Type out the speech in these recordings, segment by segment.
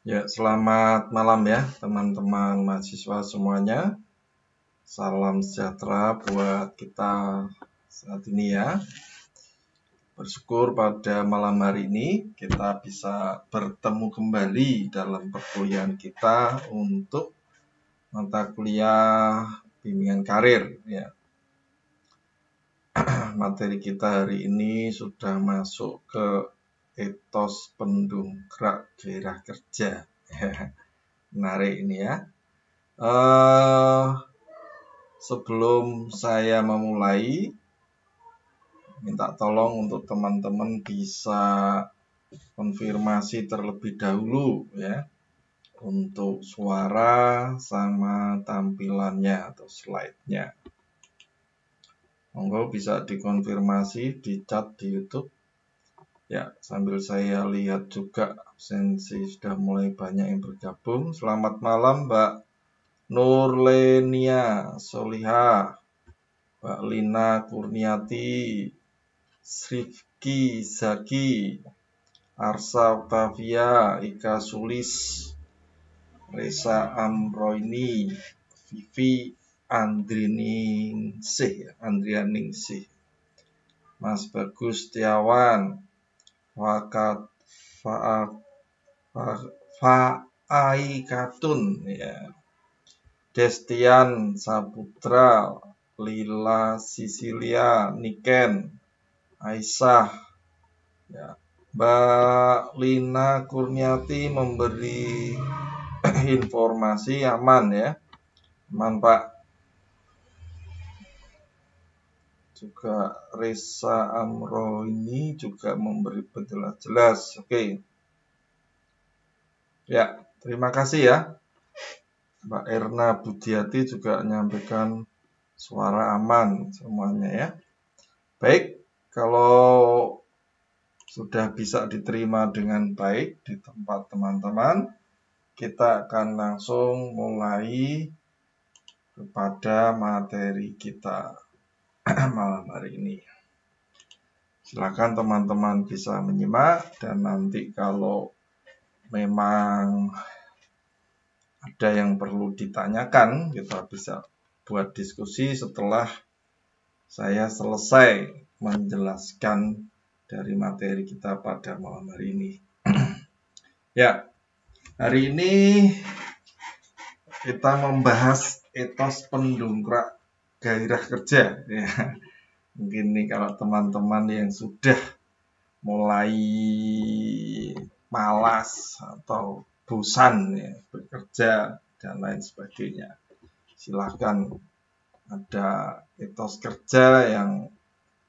Ya, selamat malam ya teman-teman mahasiswa semuanya. Salam sejahtera buat kita saat ini ya. Bersyukur pada malam hari ini kita bisa bertemu kembali dalam perkuliahan kita untuk mata kuliah bimbingan karir ya. Materi kita hari ini sudah masuk ke etos pendongkrak gairah kerja. Menarik ini ya. Sebelum saya memulai, minta tolong untuk teman-teman bisa konfirmasi terlebih dahulu ya untuk suara sama tampilannya atau slide-nya. Monggo bisa dikonfirmasi di chat di YouTube. Ya, sambil saya lihat juga absensi sudah mulai banyak yang bergabung. Selamat malam Mbak Nurlenia Solihah, Mbak Lina Kurniati, Srifki Zaki, Arsa Octavia, Ika Sulis, Reza Amroini, Vivi Andrianingsih, Mas Bagus Setiawan, Faaikatun ya, Destian Saputra, Lila Sisilia, Niken, Aisyah ya. Mbak Lina Kurniati memberi informasi aman ya, aman Pak. Juga Reza Amro ini juga memberi penjelasan jelas. Oke. Ya, terima kasih ya. Mbak Erna Budiati juga menyampaikan suara aman semuanya ya. Baik, kalau sudah bisa diterima dengan baik di tempat teman-teman, kita akan langsung mulai kepada materi kita malam hari ini. Silakan teman-teman bisa menyimak, dan nanti kalau memang ada yang perlu ditanyakan, kita bisa buat diskusi setelah saya selesai menjelaskan dari materi kita pada malam hari ini. Ya, hari ini kita membahas etos pendongkrak gairah kerja ya. Mungkin nih kalau teman-teman yang sudah mulai malas atau bosan ya, bekerja dan lain sebagainya, silahkan ada etos kerja yang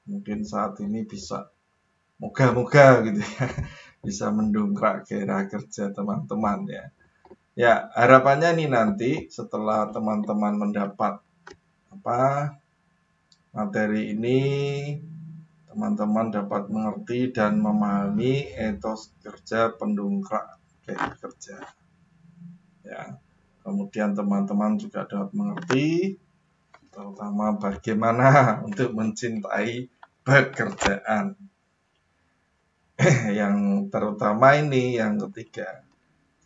mungkin saat ini bisa moga-moga gitu ya, bisa mendongkrak gairah kerja teman-teman ya. Ya, harapannya nih nanti setelah teman-teman mendapat materi ini, teman-teman dapat mengerti dan memahami etos kerja pendongkrak gairah kerja. Ya. Kemudian teman-teman juga dapat mengerti terutama bagaimana untuk mencintai pekerjaan. Yang terutama ini yang ketiga.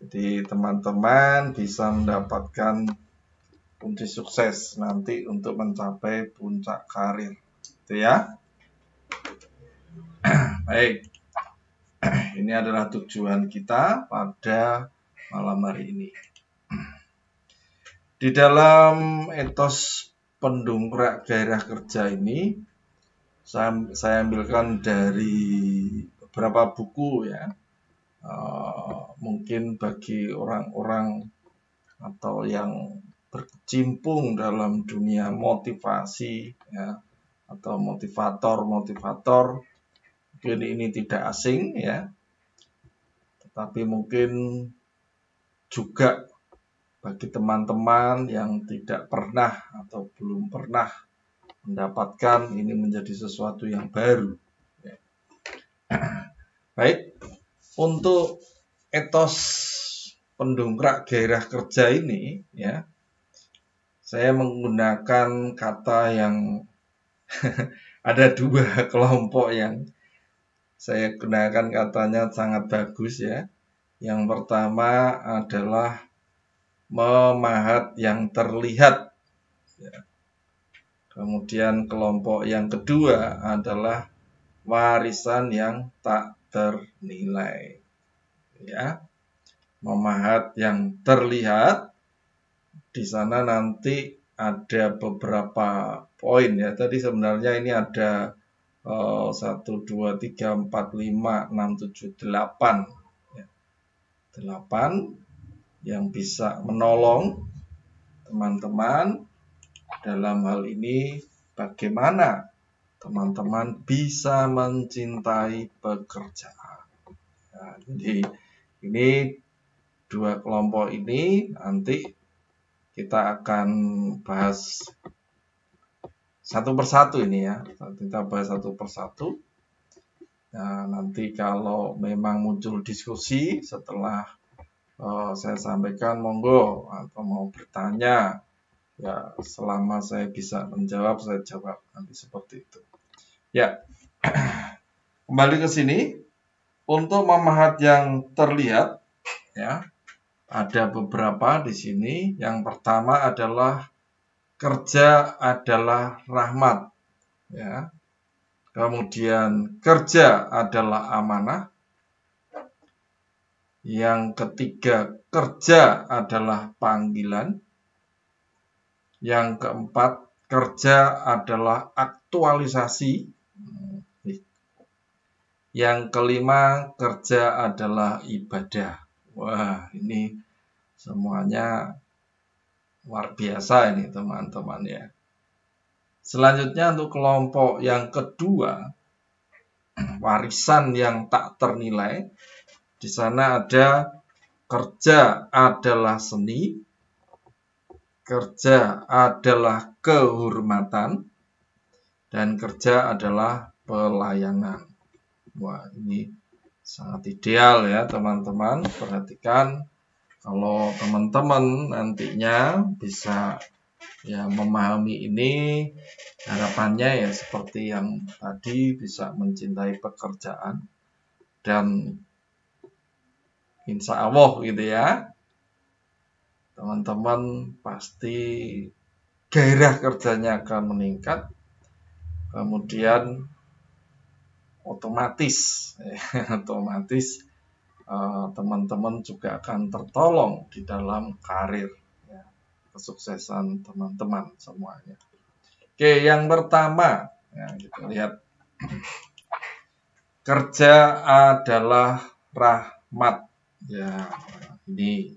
Jadi teman-teman bisa mendapatkan kunci sukses nanti untuk mencapai puncak karir. Itu ya. Baik. Ini adalah tujuan kita pada malam hari ini. Di dalam etos pendongkrak gairah kerja ini, saya ambilkan dari beberapa buku ya. Mungkin bagi orang-orang atau yang berkecimpung dalam dunia motivasi ya, atau motivator, mungkin ini tidak asing ya, tetapi mungkin juga bagi teman-teman yang tidak pernah atau belum pernah mendapatkan, ini menjadi sesuatu yang baru ya. Baik, untuk etos pendongkrak gairah kerja ini ya, saya menggunakan kata yang ada dua kelompok yang saya gunakan katanya sangat bagus ya. Yang pertama adalah memahat yang terlihat. Kemudian kelompok yang kedua adalah warisan yang tak ternilai. Ya, memahat yang terlihat. Di sana nanti ada beberapa poin ya. Tadi sebenarnya ini ada 1, 2, 3, 4, 5, 6, 7, 8. 8 yang bisa menolong teman-teman dalam hal ini bagaimana teman-teman bisa mencintai pekerjaan. Nah, jadi ini dua kelompok ini nanti kita akan bahas satu persatu ini ya. Kita bahas satu persatu. Nah, nanti kalau memang muncul diskusi setelah saya sampaikan, monggo, atau mau bertanya, ya selama saya bisa menjawab, saya jawab, nanti seperti itu. Ya, kembali ke sini. Untuk memahat yang terlihat, ya, ada beberapa di sini. Yang pertama adalah kerja adalah rahmat, ya. Kemudian kerja adalah amanah. Yang ketiga, kerja adalah panggilan. Yang keempat, kerja adalah aktualisasi. Yang kelima, kerja adalah ibadah. Wah, ini semuanya luar biasa ini teman-teman ya. Selanjutnya untuk kelompok yang kedua, warisan yang tak ternilai. Di sana ada kerja adalah seni, kerja adalah kehormatan, dan kerja adalah pelayanan. Wah, ini sangat ideal ya teman-teman. Perhatikan kalau teman-teman nantinya bisa ya memahami ini, harapannya ya seperti yang tadi, bisa mencintai pekerjaan dan insya Allah gitu ya, teman-teman pasti gairah kerjanya akan meningkat. Kemudian otomatis teman-teman juga akan tertolong di dalam karir ya, kesuksesan teman-teman semuanya. Oke, yang pertama ya, kita lihat kerja adalah rahmat. Ya, ini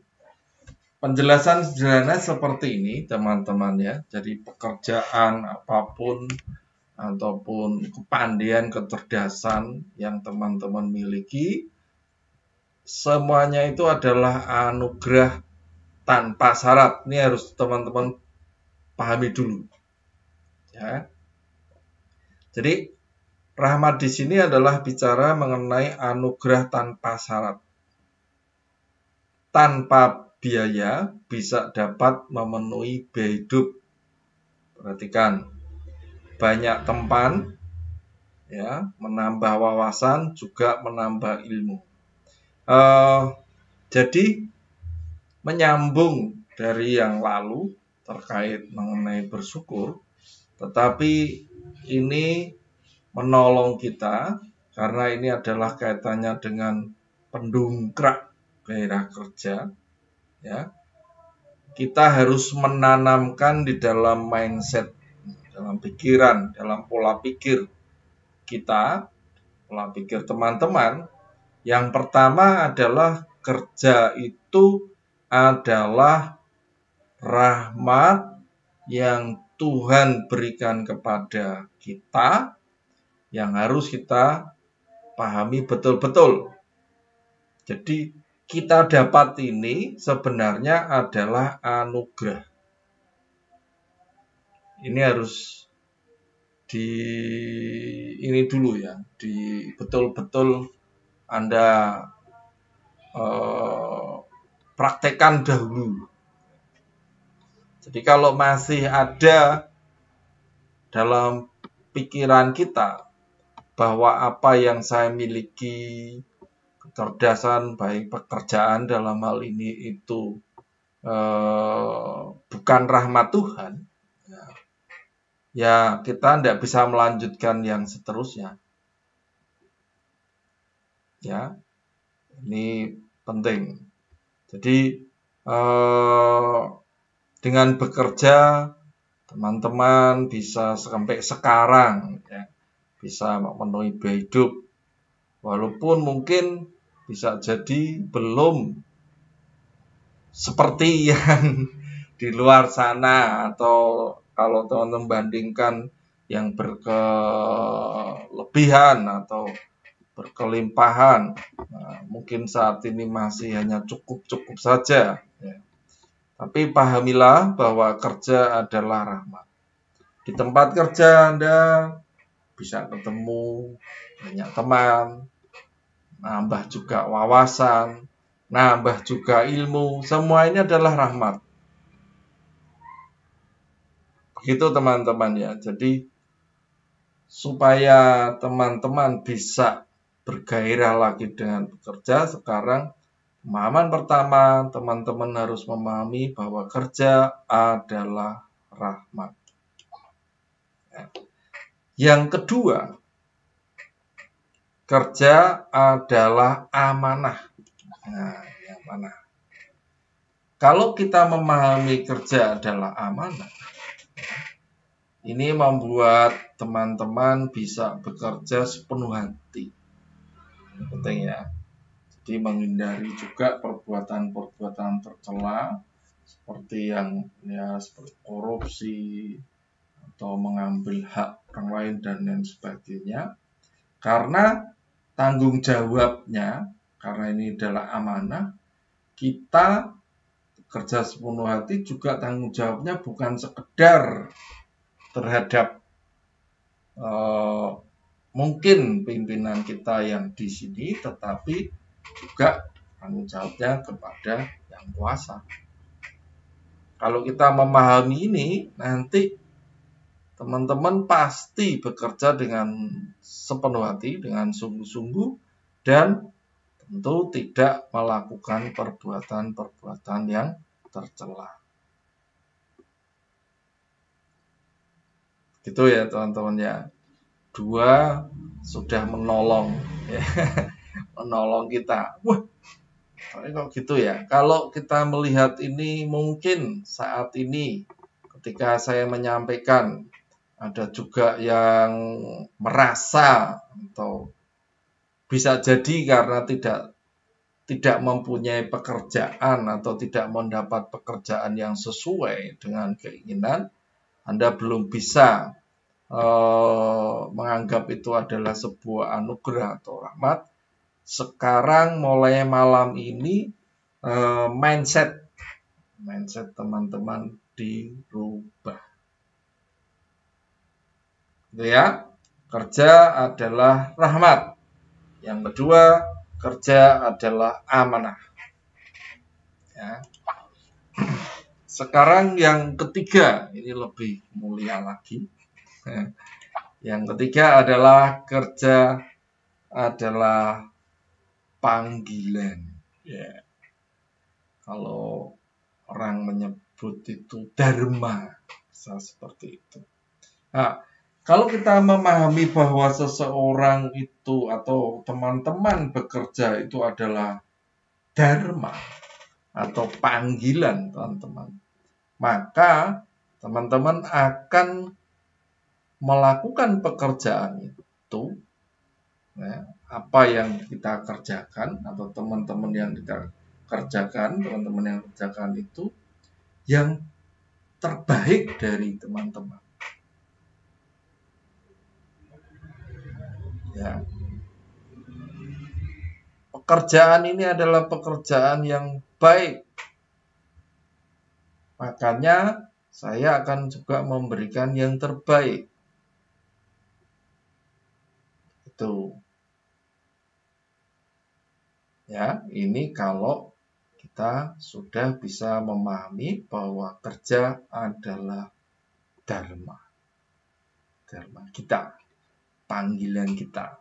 penjelasan sederhana seperti ini teman-teman ya. Jadi pekerjaan apapun ataupun kepandaian, kecerdasan yang teman-teman miliki, semuanya itu adalah anugerah tanpa syarat. Ini harus teman-teman pahami dulu. Ya. Jadi rahmat di sini adalah bicara mengenai anugerah tanpa syarat. Tanpa biaya bisa dapat memenuhi biaya hidup. Perhatikan, banyak tempat ya, menambah wawasan juga menambah ilmu. Jadi menyambung dari yang lalu terkait mengenai bersyukur, tetapi ini menolong kita karena ini adalah kaitannya dengan pendongkrak gairah kerja ya. Kita harus menanamkan di dalam mindset, dalam pikiran, dalam pola pikir kita, pola pikir teman-teman. Yang pertama adalah kerja itu adalah rahmat yang Tuhan berikan kepada kita, yang harus kita pahami betul-betul. Jadi kita dapat ini sebenarnya adalah anugerah. Ini harus ini dulu ya, betul-betul Anda praktekkan dahulu. Jadi kalau masih ada dalam pikiran kita bahwa apa yang saya miliki, kecerdasan, baik pekerjaan dalam hal ini itu bukan rahmat Tuhan, ya kita tidak bisa melanjutkan yang seterusnya. Ya, ini penting. Jadi dengan bekerja teman-teman bisa sampai sekarang, ya, bisa memenuhi biaya hidup, walaupun mungkin bisa jadi belum seperti yang di luar sana, atau kalau teman-teman bandingkan yang berkelebihan atau berkelimpahan, nah, mungkin saat ini masih hanya cukup-cukup saja, ya. Tapi pahamilah bahwa kerja adalah rahmat. Di tempat kerja Anda bisa ketemu banyak teman, nambah juga wawasan, nambah juga ilmu. Semua ini adalah rahmat. Begitu teman-teman ya. Jadi supaya teman-teman bisa bergairah lagi dengan bekerja, sekarang pemahaman pertama, teman-teman harus memahami bahwa kerja adalah rahmat. Yang kedua, kerja adalah amanah. Nah, amanah. Kalau kita memahami kerja adalah amanah, ini membuat teman-teman bisa bekerja sepenuh hati. Penting ya. Jadi menghindari juga perbuatan-perbuatan tercela seperti yang seperti korupsi atau mengambil hak orang lain dan lain sebagainya. Karena tanggung jawabnya, karena ini adalah amanah, kita bekerja sepenuh hati juga tanggung jawabnya bukan sekedar terhadap mungkin pimpinan kita yang di sini, tetapi juga tanggung jawabnya kepada yang kuasa. Kalau kita memahami ini, nanti teman-teman pasti bekerja dengan sepenuh hati, dengan sungguh-sungguh, dan tentu tidak melakukan perbuatan-perbuatan yang tercela. Gitu ya teman-teman ya. Dua sudah menolong, ya. Menolong kita. Wah, kok gitu ya. Kalau kita melihat ini, mungkin saat ini ketika saya menyampaikan, ada juga yang merasa atau bisa jadi karena tidak mempunyai pekerjaan atau tidak mendapat pekerjaan yang sesuai dengan keinginan, Anda belum bisa menganggap itu adalah sebuah anugerah atau rahmat. Sekarang mulai malam ini mindset teman-teman dirubah. Gitu ya. Kerja adalah rahmat. Yang kedua, kerja adalah amanah. Ya. Sekarang yang ketiga, ini lebih mulia lagi. Yang ketiga adalah kerja adalah panggilan. Ya. Kalau orang menyebut itu dharma, bisa seperti itu. Nah, kalau kita memahami bahwa seseorang itu atau teman-teman bekerja itu adalah dharma atau panggilan teman-teman, maka teman-teman akan melakukan pekerjaan itu, ya, apa yang kita kerjakan atau teman-teman yang kita kerjakan, teman-teman yang kerjakan itu yang terbaik dari teman-teman. Ya. Pekerjaan ini adalah pekerjaan yang baik. Makanya saya akan juga memberikan yang terbaik. Itu. Ya, ini kalau kita sudah bisa memahami bahwa kerja adalah dharma. Dharma kita, panggilan kita.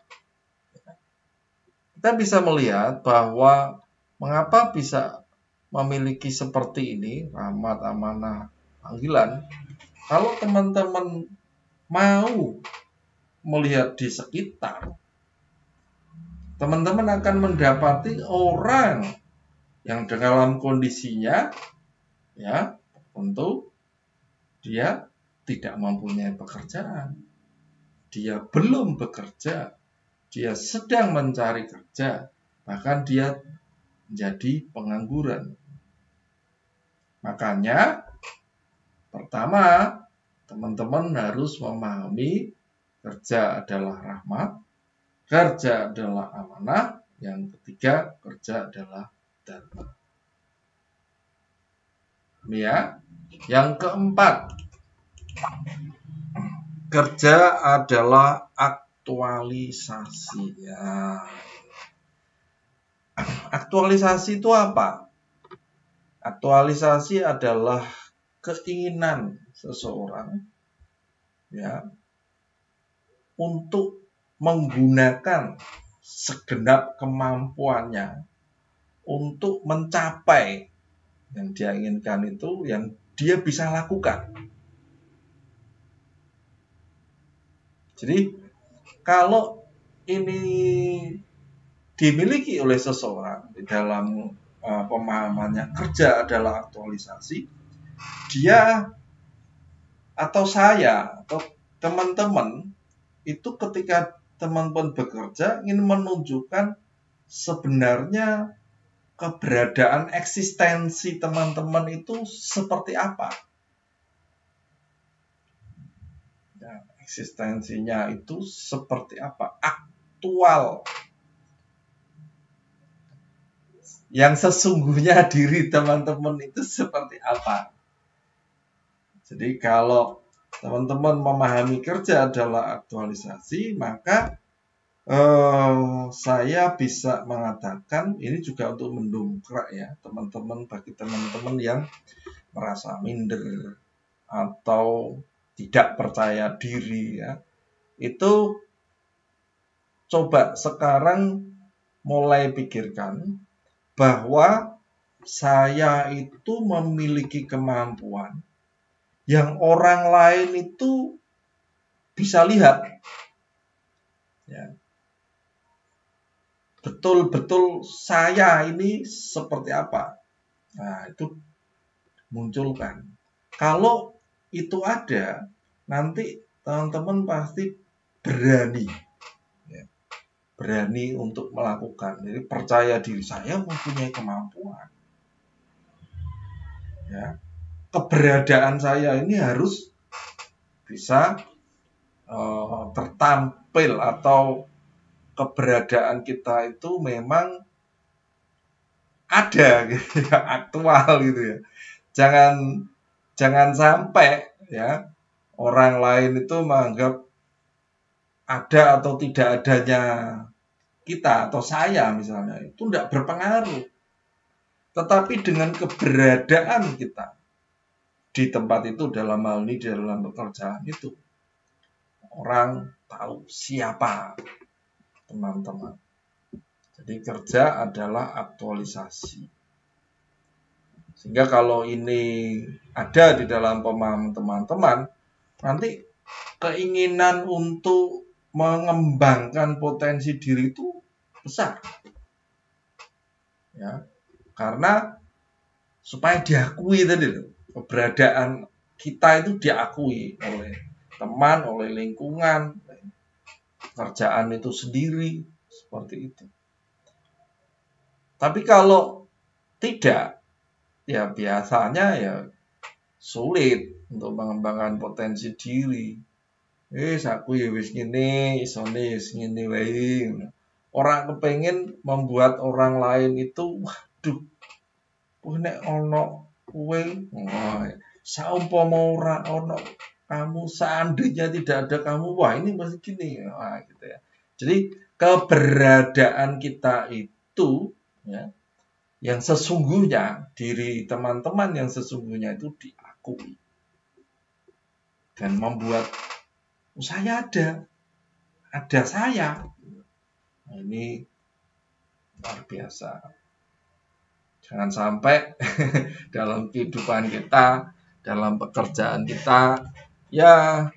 kita bisa melihat bahwa mengapa bisa memiliki seperti ini, rahmat, amanah, panggilan. Kalau teman-teman mau melihat di sekitar, teman-teman akan mendapati orang yang dalam kondisinya, ya, tentu dia tidak mempunyai pekerjaan, dia belum bekerja, dia sedang mencari kerja, bahkan dia menjadi pengangguran. Makanya, pertama, teman-teman harus memahami kerja adalah rahmat, kerja adalah amanah, yang ketiga, kerja adalah dharma. Ini ya. Yang keempat, kerja adalah aktualisasi. Ya. Aktualisasi itu apa? Aktualisasi adalah keinginan seseorang, ya, untuk menggunakan segenap kemampuannya untuk mencapai yang dia inginkan itu, yang dia bisa lakukan. Jadi kalau ini dimiliki oleh seseorang di dalam pemahamannya kerja adalah aktualisasi, dia atau saya atau teman-teman itu ketika teman-teman bekerja ingin menunjukkan sebenarnya keberadaan eksistensi teman-teman itu seperti apa. Ya, eksistensinya itu seperti apa, aktual. Yang sesungguhnya diri teman-teman itu seperti apa. Jadi kalau teman-teman memahami kerja adalah aktualisasi, maka saya bisa mengatakan ini juga untuk mendongkrak ya teman-teman, bagi teman-teman yang merasa minder atau tidak percaya diri ya, itu coba sekarang mulai pikirkan bahwa saya itu memiliki kemampuan yang orang lain itu bisa lihat ya. Betul-betul saya ini seperti apa. Nah, itu munculkan. Kalau itu ada, nanti teman-teman pasti berani. Ya, berani untuk melakukan. Jadi percaya diri, saya mempunyai kemampuan. Ya, keberadaan saya ini harus bisa tertampil, atau keberadaan kita itu memang ada gitu ya, aktual gitu ya. Jangan sampai ya orang lain itu menganggap ada atau tidak adanya kita atau saya misalnya itu tidak berpengaruh. Tetapi dengan keberadaan kita di tempat itu, dalam hal ini dalam pekerjaan itu, orang tahu siapa teman-teman. Jadi kerja adalah aktualisasi. Sehingga kalau ini ada di dalam pemahaman teman-teman, nanti keinginan untuk mengembangkan potensi diri itu besar. Ya. Karena supaya diakui tadi loh, keberadaan kita itu diakui oleh teman, oleh lingkungan, kerjaan itu sendiri, seperti itu. Tapi kalau tidak, ya biasanya ya sulit untuk mengembangkan potensi diri. Aku ya wis ngene, isone wis ngene wae. Orang kepengen membuat orang lain itu, waduh, nek ono kowe, saumpama ora ono kamu, seandainya tidak ada kamu, wah ini pasti gini, wah gitu ya. Jadi keberadaan kita itu ya, yang sesungguhnya, diri teman-teman yang sesungguhnya itu diakui dan membuat saya ada saya. Nah, ini luar biasa. Jangan sampai dalam kehidupan kita, dalam pekerjaan kita, ya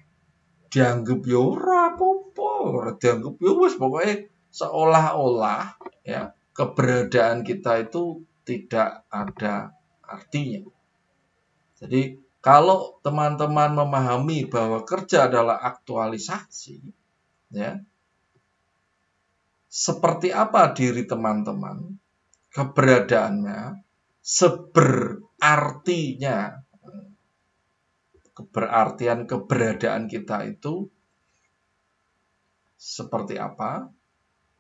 dianggap ya ora apa-apa, dianggap ya wis pokoknya seolah-olah ya keberadaan kita itu tidak ada artinya. Jadi kalau teman-teman memahami bahwa kerja adalah aktualisasi, ya, seperti apa diri teman-teman, keberadaannya, keberartian keberadaan kita itu seperti apa,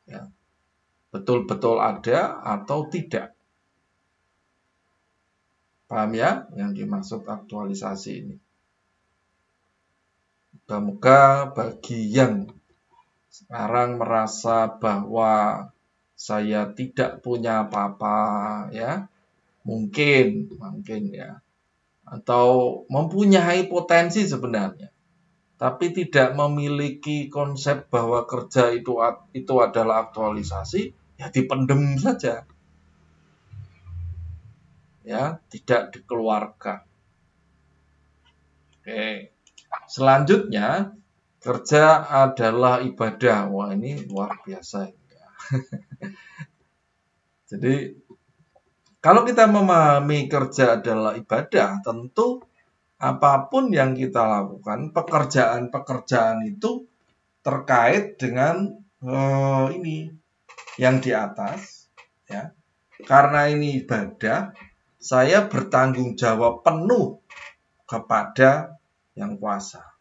ya, betul-betul ada atau tidak. Paham ya yang dimaksud aktualisasi ini? Moga-moga bagi yang sekarang merasa bahwa saya tidak punya apa-apa, ya, mungkin ya, atau mempunyai potensi sebenarnya, tapi tidak memiliki konsep bahwa kerja itu adalah aktualisasi, ya dipendem saja, ya, tidak dikeluarkan. Oke, selanjutnya kerja adalah ibadah. Wah, ini luar biasa. Jadi, kalau kita memahami kerja adalah ibadah, tentu apapun yang kita lakukan, pekerjaan-pekerjaan itu terkait dengan ini yang di atas, ya. Karena ini ibadah, saya bertanggung jawab penuh kepada yang kuasa.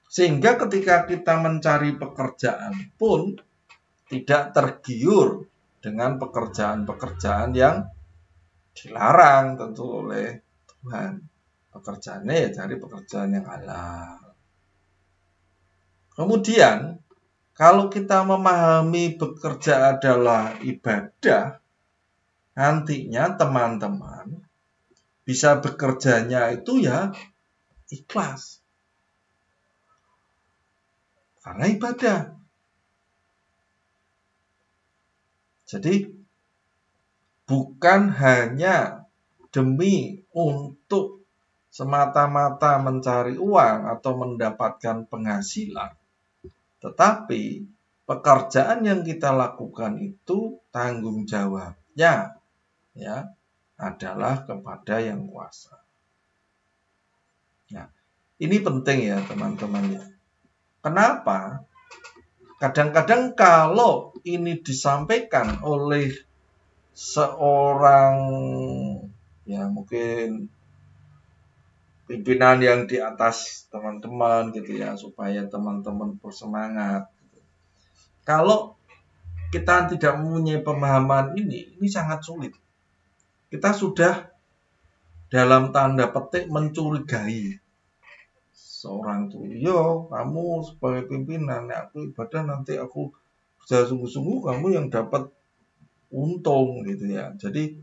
Sehingga ketika kita mencari pekerjaan pun tidak tergiur dengan pekerjaan-pekerjaan yang dilarang tentu oleh Tuhan. Pekerjaannya ya cari pekerjaan yang halal. Kemudian, kalau kita memahami bekerja adalah ibadah, nantinya teman-teman bisa bekerjanya itu ya ikhlas. Karena ibadah. Jadi bukan hanya demi untuk semata-mata mencari uang atau mendapatkan penghasilan, tetapi pekerjaan yang kita lakukan itu tanggung jawabnya, ya, adalah kepada yang kuasa. Nah, ini penting ya teman-teman ya. Kenapa? Kadang-kadang kalau ini disampaikan oleh seorang, ya mungkin pimpinan yang di atas teman-teman gitu ya, supaya teman-teman bersemangat. Kalau kita tidak mempunyai pemahaman ini sangat sulit. Kita sudah dalam tanda petik mencurigai seorang tuh, yo kamu sebagai pimpinan, aku ibadah nanti aku kerja sungguh-sungguh, kamu yang dapat untung gitu ya. Jadi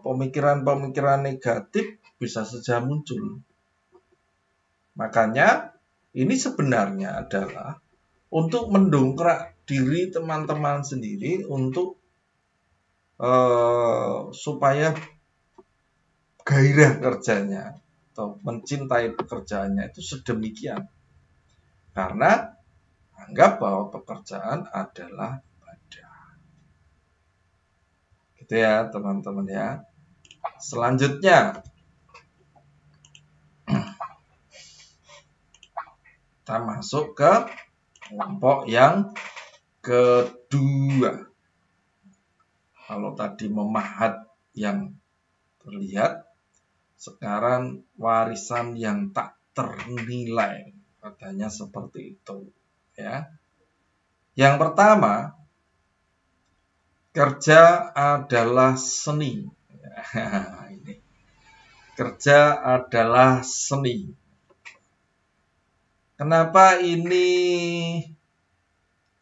pemikiran-pemikiran negatif bisa saja muncul. Makanya ini sebenarnya adalah untuk mendongkrak diri teman-teman sendiri untuk supaya gairah kerjanya atau mencintai pekerjaannya itu sedemikian. Karena anggap bahwa pekerjaan adalah ibadah. Gitu ya teman-teman ya. Selanjutnya kita masuk ke kelompok yang kedua. Kalau tadi memahat yang terlihat, sekarang warisan yang tak ternilai, katanya seperti itu, ya. Yang pertama, kerja adalah seni. Ini. Kerja adalah seni. Kenapa ini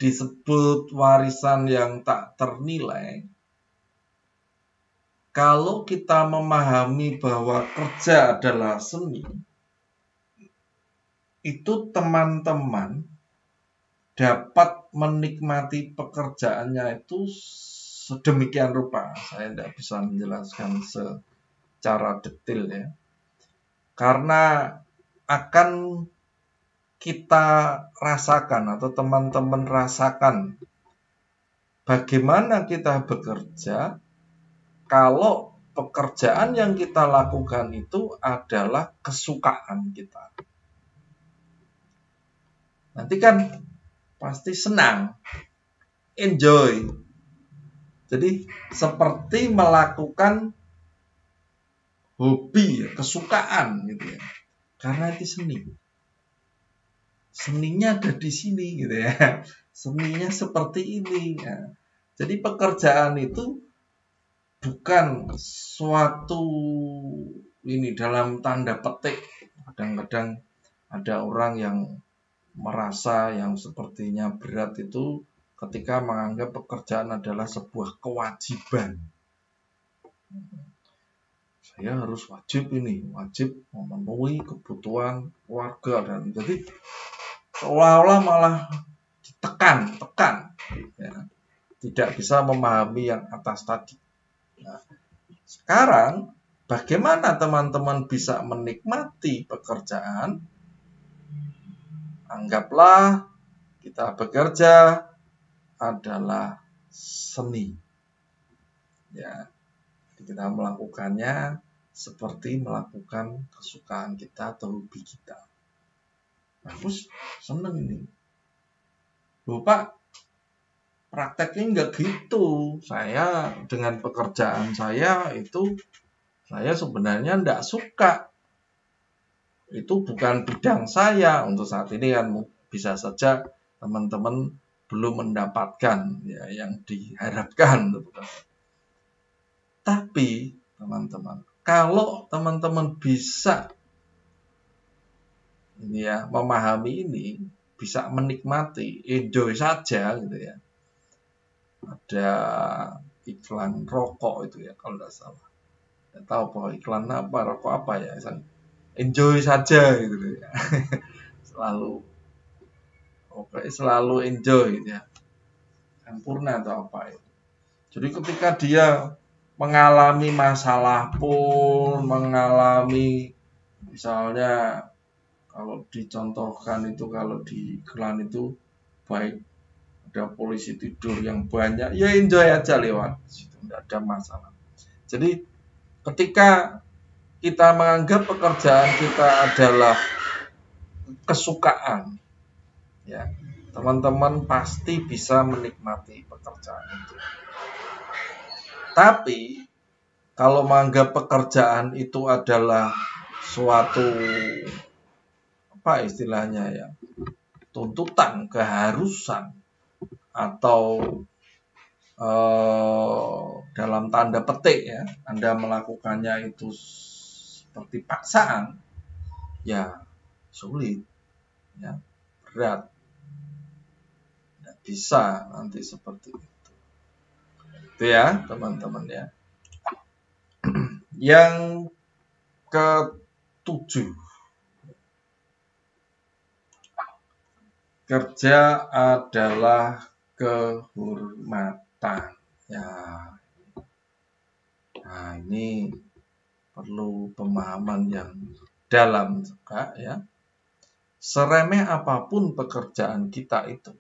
disebut warisan yang tak ternilai? Kalau kita memahami bahwa kerja adalah seni, itu teman-teman dapat menikmati pekerjaannya itu sedemikian rupa. Saya tidak bisa menjelaskan secara detail ya. Karena akan kita rasakan atau teman-teman rasakan bagaimana kita bekerja kalau pekerjaan yang kita lakukan itu adalah kesukaan kita. Nanti kan pasti senang, enjoy. Jadi seperti melakukan hobi, kesukaan gitu ya. Karena itu seni. Seninya ada di sini gitu ya. Seninya seperti ini. Ya. Jadi pekerjaan itu bukan suatu ini dalam tanda petik. Kadang-kadang ada orang yang merasa yang sepertinya berat itu ketika menganggap pekerjaan adalah sebuah kewajiban. Saya harus wajib memenuhi kebutuhan keluarga dan jadi seolah-olah malah ditekan, ya. Tidak bisa memahami yang atas tadi. Nah, sekarang bagaimana teman-teman bisa menikmati pekerjaan? Anggaplah kita bekerja adalah seni. Ya, kita melakukannya seperti melakukan kesukaan kita atau hobi kita. Bagus, seneng ini. Loh Pak, prakteknya nggak gitu. Saya dengan pekerjaan saya itu, saya sebenarnya nggak suka. Itu bukan bidang saya untuk saat ini kan bisa saja teman-teman belum mendapatkan ya, yang diharapkan. Tapi teman-teman, kalau teman-teman bisa ini ya memahami ini, bisa menikmati, enjoy saja gitu ya. Ada iklan rokok itu ya kalau tidak salah. Tidak tahu bahwa iklan apa, rokok apa ya. Enjoy saja gitu ya. selalu enjoy gitu ya. Sempurna atau apa ya. Jadi ketika dia mengalami masalah pun, mengalami misalnya kalau dicontohkan itu kalau di iklan itu baik ada polisi tidur yang banyak, ya enjoy aja lewat situ, tidak ada masalah. Jadi ketika kita menganggap pekerjaan kita adalah kesukaan, ya teman-teman pasti bisa menikmati pekerjaan itu. Tapi kalau menganggap pekerjaan itu adalah suatu apa istilahnya ya, tuntutan, keharusan atau dalam tanda petik ya, Anda melakukannya itu seperti paksaan, ya sulit, ya berat, tidak bisa nanti seperti itu. Itu ya teman-teman ya. Yang ke-7, kerja adalah kehormatan. Ya. Nah, ini perlu pemahaman yang dalam juga ya. Seremeh apapun pekerjaan kita itu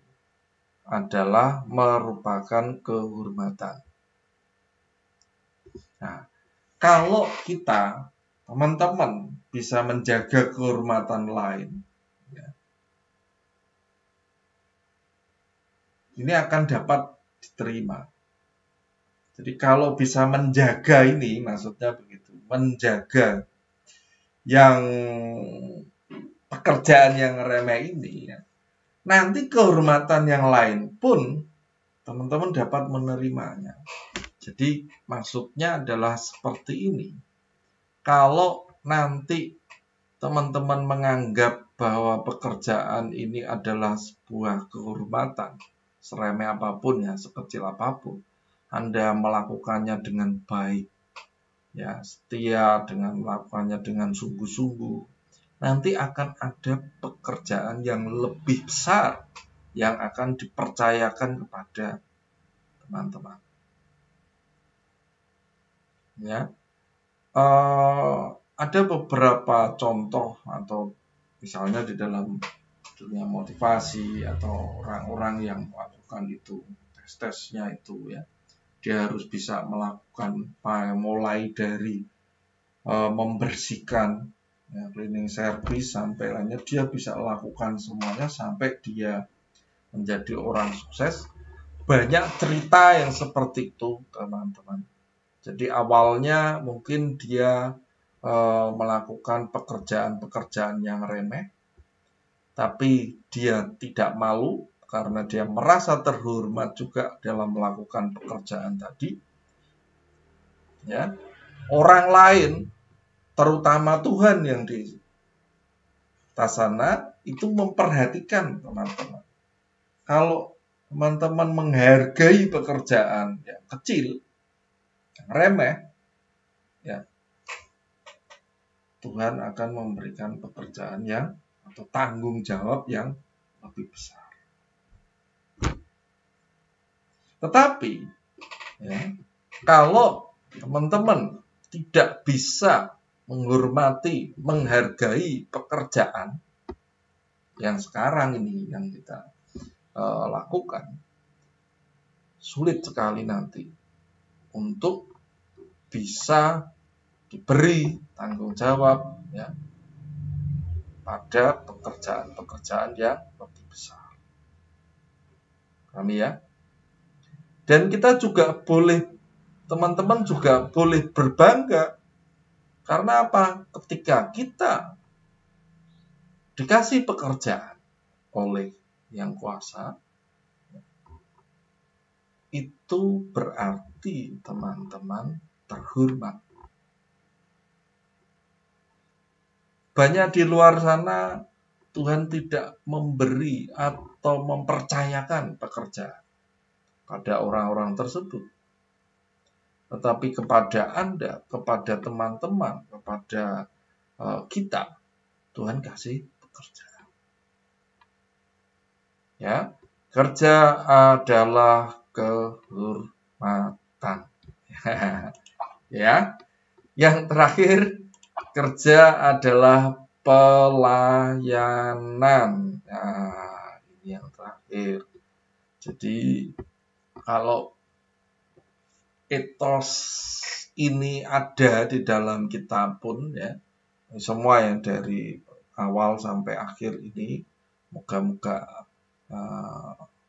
adalah merupakan kehormatan. Nah, kalau kita, teman-teman, bisa menjaga kehormatan lain, ya, ini akan dapat diterima. Jadi kalau bisa menjaga ini, maksudnya begitu, menjaga yang pekerjaan yang remeh ini, ya, nanti kehormatan yang lain pun teman-teman dapat menerimanya. Jadi maksudnya adalah seperti ini. Kalau nanti teman-teman menganggap bahwa pekerjaan ini adalah sebuah kehormatan, seremeh apapun ya, sekecil apapun, Anda melakukannya dengan baik, ya setia dengan melakukannya dengan sungguh-sungguh, nanti akan ada pekerjaan yang lebih besar, yang akan dipercayakan kepada teman-teman. Ya, ada beberapa contoh atau misalnya di dalam dunia motivasi atau orang-orang yang melakukan itu tes-tesnya itu ya, dia harus bisa melakukan mulai dari membersihkan ya, cleaning service sampai lainnya, dia bisa lakukan semuanya sampai dia menjadi orang sukses. Banyak cerita yang seperti itu, teman-teman. Jadi awalnya mungkin dia melakukan pekerjaan-pekerjaan yang remeh, tapi dia tidak malu karena dia merasa terhormat juga dalam melakukan pekerjaan tadi. Ya, orang lain, terutama Tuhan yang di atas sana, itu memperhatikan teman-teman. Kalau teman-teman menghargai pekerjaan yang kecil, yang remeh, ya, Tuhan akan memberikan pekerjaan yang atau tanggung jawab yang lebih besar. Tetapi ya, kalau teman-teman tidak bisa menghormati, menghargai pekerjaan yang sekarang ini yang kita lakukan, sulit sekali nanti untuk bisa diberi tanggung jawab ya pada pekerjaan-pekerjaan yang lebih besar. Kami ya. Dan kita juga boleh, teman-teman juga boleh berbangga. Karena apa? Ketika kita dikasih pekerjaan oleh yang kuasa, itu berarti teman-teman terhormat. Banyak di luar sana Tuhan tidak memberi atau mempercayakan pekerjaan pada orang-orang tersebut. Tetapi kepada Anda, kepada teman-teman, kepada kita, Tuhan kasih pekerjaan. Ya, kerja adalah kehormatan. Ya, yang terakhir, kerja adalah pelayanan. Nah, ini yang terakhir. Jadi, kalau etos ini ada di dalam kita pun ya, semua yang dari awal sampai akhir ini, moga-moga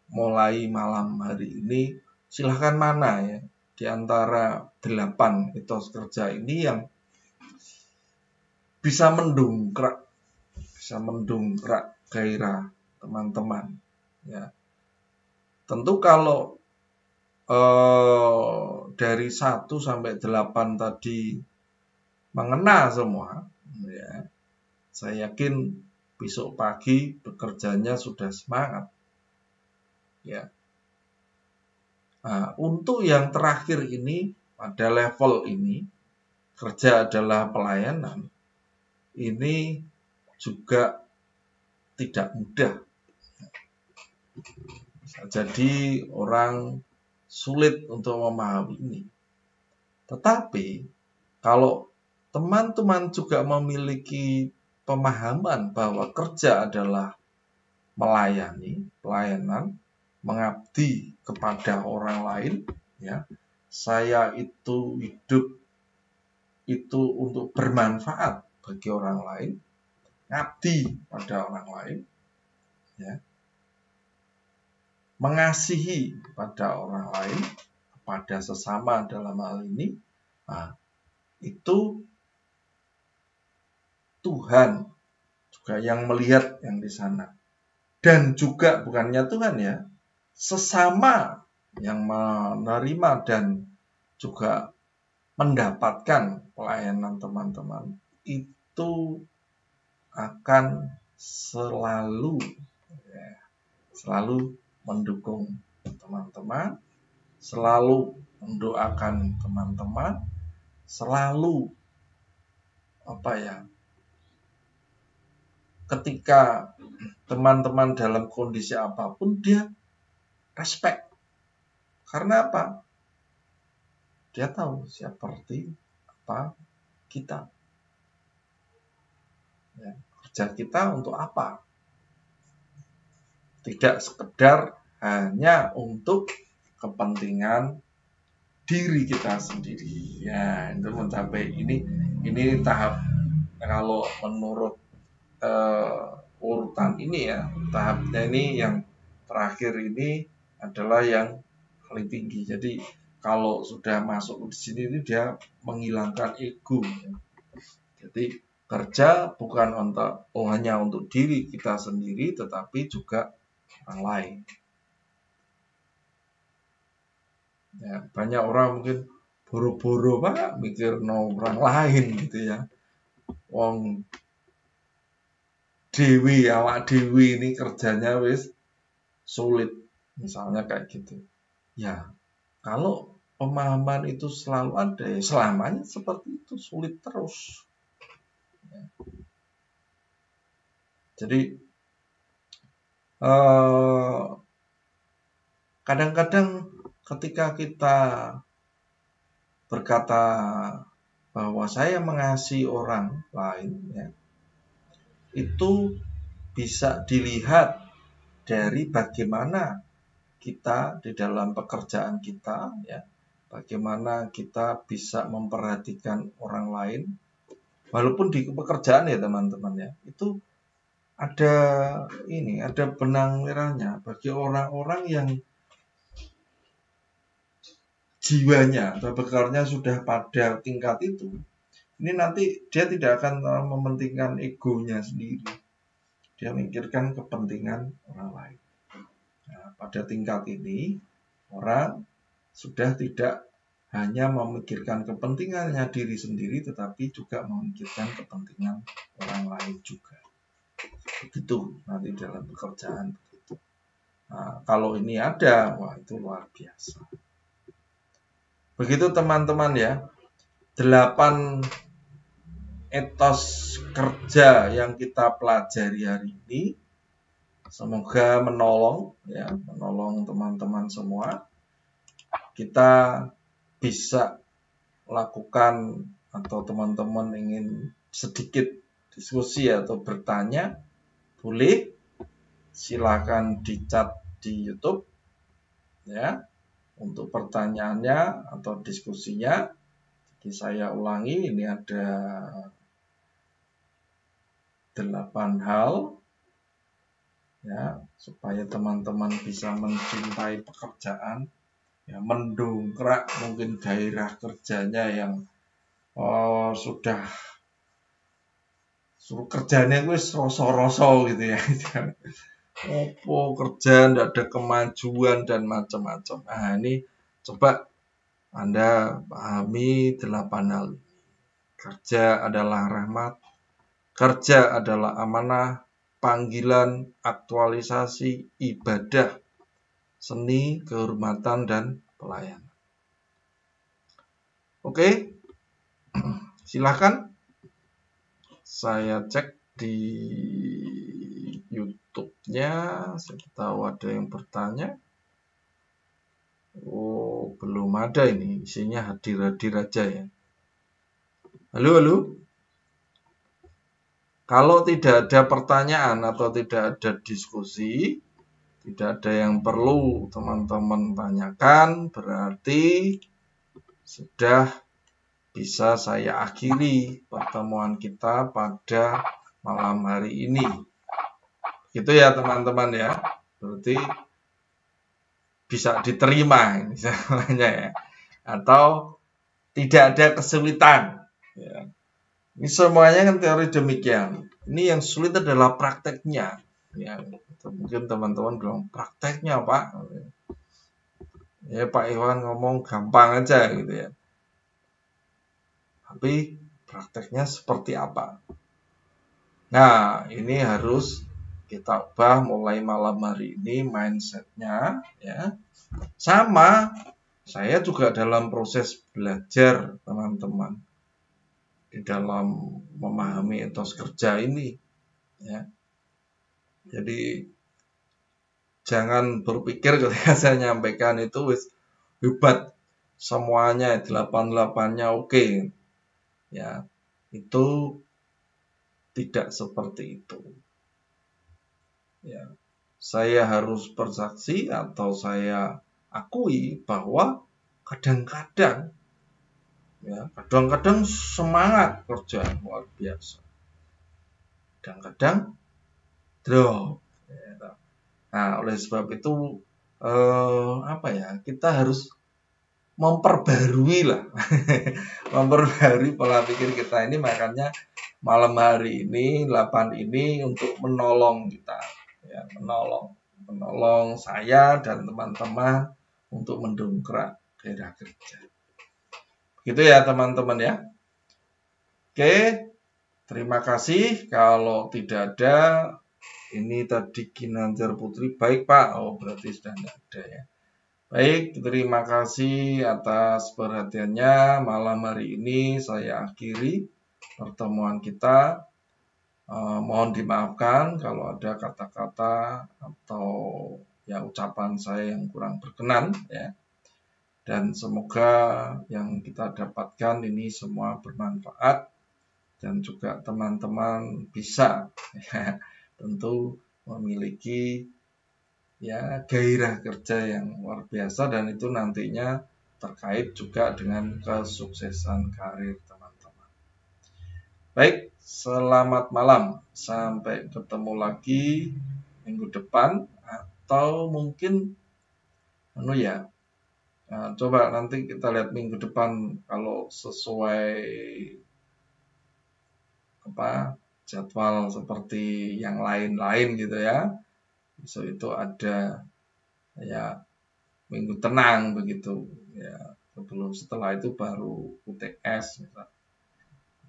mulai malam hari ini, silahkan mana ya di antara 8 etos kerja ini yang bisa mendongkrak gairah teman-teman ya. Tentu kalau dari 1 sampai 8 tadi mengena semua ya, saya yakin besok pagi bekerjanya sudah semangat ya. Nah, untuk yang terakhir ini, pada level ini, kerja adalah pelayanan, ini juga tidak mudah. Bisa jadi orang sulit untuk memahami ini. Tetapi, kalau teman-teman juga memiliki pemahaman bahwa kerja adalah melayani, pelayanan, mengabdi kepada orang lain, ya, saya itu hidup itu untuk bermanfaat bagi orang lain, ngabdi pada orang lain, ya, mengasihi pada orang lain, kepada sesama dalam hal ini, nah, itu Tuhan juga yang melihat yang di sana. Dan juga bukannya Tuhan ya, sesama yang menerima dan juga mendapatkan pelayanan teman-teman itu akan selalu mendukung teman-teman, selalu mendoakan teman-teman, selalu ketika teman-teman dalam kondisi apapun dia respect. Karena apa? Dia tahu seperti apa kita. Ya, kerja kita untuk apa? Tidak sekedar hanya untuk kepentingan diri kita sendiri. Ya, itu mencapai ini tahap, kalau menurut urutan ini ya, tahapnya ini yang terakhir ini adalah yang paling tinggi. Jadi kalau sudah masuk di sini ini dia menghilangkan ego. Jadi kerja bukan hanya untuk diri kita sendiri, tetapi juga orang lain. Ya, banyak orang mungkin buru-buru Pak mikir orang lain gitu ya. Wong awak dewi ini kerjanya wis sulit, misalnya kayak gitu. Ya, kalau pemahaman itu selalu ada, ya selamanya seperti itu, sulit terus. Ya. Jadi kadang-kadang ketika kita berkata bahwa saya mengasihi orang lain, ya, itu bisa dilihat dari bagaimana kita di dalam pekerjaan kita, ya, bagaimana kita bisa memperhatikan orang lain, walaupun di pekerjaan ya teman-teman ya, itu ada benang merahnya bagi orang-orang yang jiwanya atau bekalnya sudah pada tingkat itu. Ini nanti dia tidak akan mementingkan egonya sendiri. Dia memikirkan kepentingan orang lain. Nah, pada tingkat ini, orang sudah tidak hanya memikirkan kepentingannya diri sendiri, tetapi juga memikirkan kepentingan orang lain juga. Begitu nanti dalam pekerjaan. Begitu. Nah, kalau ini ada, wah itu luar biasa. Begitu teman-teman ya, 8 etos kerja yang kita pelajari hari ini. Semoga menolong teman-teman semua. Kita bisa lakukan atau teman-teman ingin sedikit diskusi atau bertanya, boleh silakan di-chat di YouTube ya. Untuk pertanyaannya atau diskusinya, jadi saya ulangi, ini ada 8 hal ya, supaya teman-teman bisa mencintai pekerjaan, ya, mendongkrak mungkin gairah kerjanya yang sudah suruh kerjanya gue rosol-rosol gitu ya. Kerja ndak ada kemajuan dan macam-macam. Nah, ini coba Anda pahami 8 hal. Kerja adalah rahmat, kerja adalah amanah, panggilan, aktualisasi, ibadah, seni, kehormatan, dan pelayanan. Oke, silahkan saya cek di YouTube-nya, saya tahu ada yang bertanya. Oh, belum ada ini, isinya hadir-hadir aja ya. Halo. Kalau tidak ada pertanyaan atau tidak ada diskusi, tidak ada yang perlu teman-teman tanyakan, berarti sudah bisa saya akhiri pertemuan kita pada malam hari ini. Gitu ya teman-teman ya. Berarti bisa diterima misalnya ya. Atau tidak ada kesulitan. Ya. Ini semuanya kan teori demikian. Ini yang sulit adalah prakteknya. Ya, mungkin teman-teman bilang prakteknya Pak. Ya Pak Iwan ngomong gampang aja gitu ya. Tapi prakteknya seperti apa? Nah, ini harus kita ubah mulai malam hari ini mindsetnya ya. Sama, saya juga dalam proses belajar teman-teman di dalam memahami etos kerja ini ya. Jadi jangan berpikir ketika saya nyampaikan itu wis hebat semuanya 88-nya oke. Ya, itu tidak seperti itu. Ya, saya harus bersaksi atau saya akui bahwa kadang-kadang semangat kerja luar biasa. Kadang-kadang drop. Nah, oleh sebab itu kita harus memperbarui memperbarui pola pikir kita ini. Makanya malam hari ini 8 ini untuk menolong kita, ya, menolong saya dan teman-teman untuk mendongkrak gairah kerja. Gitu ya teman-teman ya. Oke, terima kasih. Kalau tidak ada, ini tadi Ginanjar Putri. Baik Pak, berarti sudah tidak ada ya. Baik, terima kasih atas perhatiannya. Malam hari ini saya akhiri pertemuan kita. Mohon dimaafkan kalau ada kata-kata atau ya ucapan saya yang kurang berkenan ya. Dan semoga yang kita dapatkan ini semua bermanfaat dan juga teman-teman bisa ya, tentu memiliki ya gairah kerja yang luar biasa, dan itu nantinya terkait juga dengan kesuksesan karir teman-teman. Baik, selamat malam. Sampai ketemu lagi minggu depan, atau mungkin coba nanti kita lihat minggu depan kalau sesuai jadwal seperti yang lain-lain gitu ya. Besok itu ada ya minggu tenang begitu ya, setelah itu baru UTS misalnya.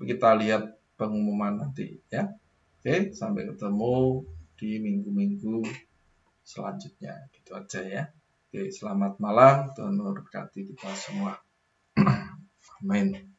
Kita lihat pengumuman nanti ya. Oke, sampai ketemu di minggu-minggu selanjutnya. Gitu aja ya. Oke, selamat malam, Tuhan memberkati kita semua. Amin.